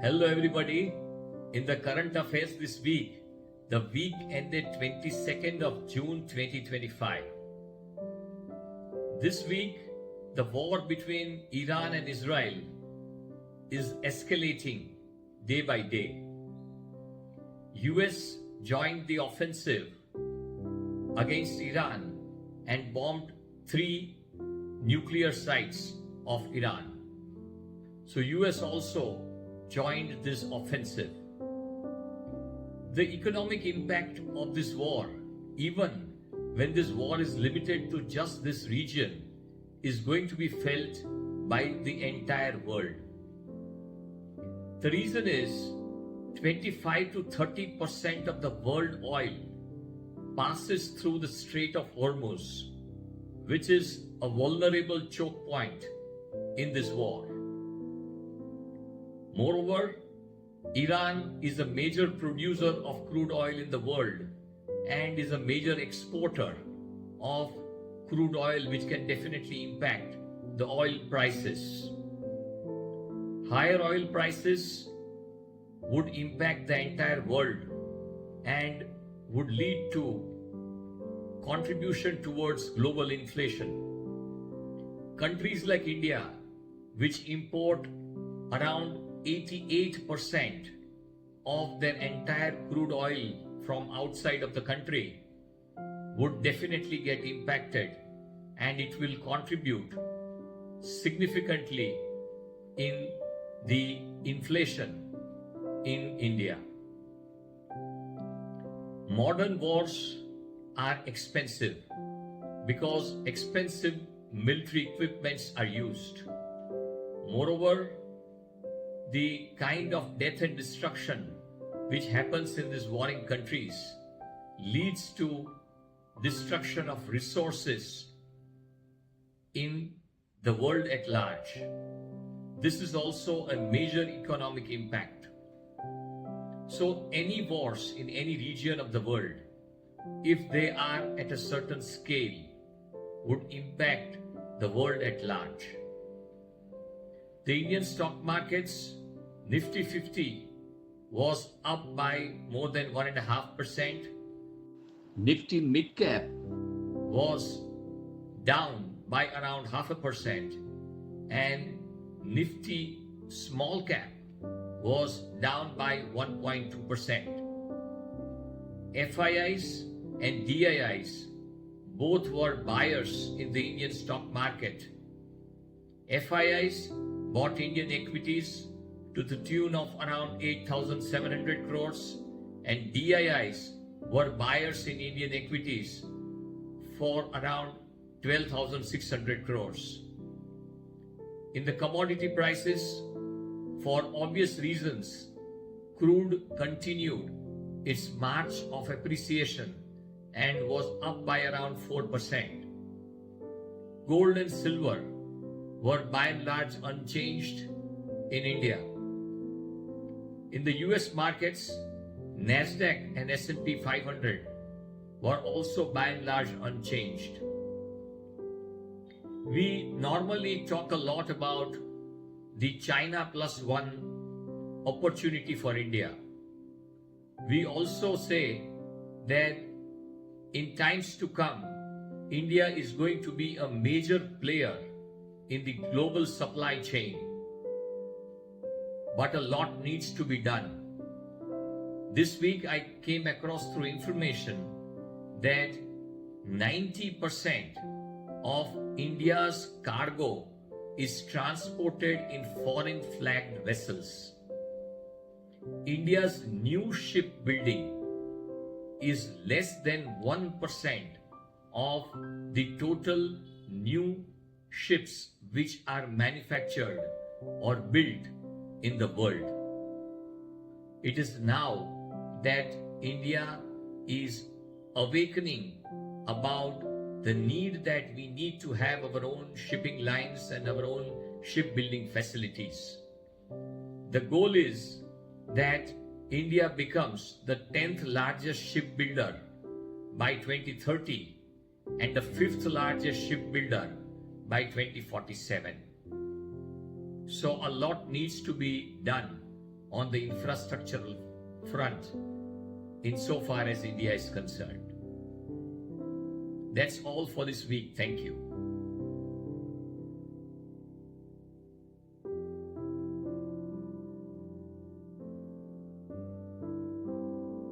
Hello everybody. In the current affairs this week, the week ended 22nd of June 2025. This week, the war between Iran and Israel is escalating day by day. US joined the offensive against Iran and bombed 3 nuclear sites of Iran. So US also joined this offensive. The economic impact of this war, even when this war is limited to just this region, is going to be felt by the entire world. The reason is 25 to 30% of the world oil passes through the Strait of Hormuz, which is a vulnerable choke point in this war. Moreover, Iran is a major producer of crude oil in the world and is a major exporter of crude oil, which can definitely impact the oil prices. Higher oil prices would impact the entire world and would lead to contribution towards global inflation. Countries like India, which import around 88% of their entire crude oil from outside of the country, would definitely get impacted, and it will contribute significantly in the inflation in India. Modern wars are expensive because expensive military equipments are used. Moreover, the kind of death and destruction which happens in these warring countries leads to destruction of resources in the world at large. This is also a major economic impact. So any wars in any region of the world, if they are at a certain scale, would impact the world at large. The Indian stock markets, Nifty 50, was up by more than 1.5%. Nifty mid cap was down by around 0.5%, and Nifty small cap was down by 1.2%. FIIs and DIIs both were buyers in the Indian stock market. FIIs bought Indian equities to the tune of around 8,700 crores, and DIIs were buyers in Indian equities for around 12,600 crores. In the commodity prices, for obvious reasons, crude continued its march of appreciation and was up by around 4%. Gold and silver were by and large unchanged in India. In the US markets, Nasdaq and S&P 500 were also by and large unchanged. We normally talk a lot about the China plus one opportunity for India. We also say that in times to come, India is going to be a major player in the global supply chain. But a lot needs to be done. This week I came across through information that 90% of India's cargo is transported in foreign flagged vessels. India's new shipbuilding is less than 1% of the total new ships which are manufactured or built in the world. It is now that India is awakening about the need that we need to have our own shipping lines and our own shipbuilding facilities. The goal is that India becomes the 10th largest shipbuilder by 2030 and the 5th largest shipbuilder by 2047. So a lot needs to be done on the infrastructural front insofar as India is concerned. That's all for this week. Thank you.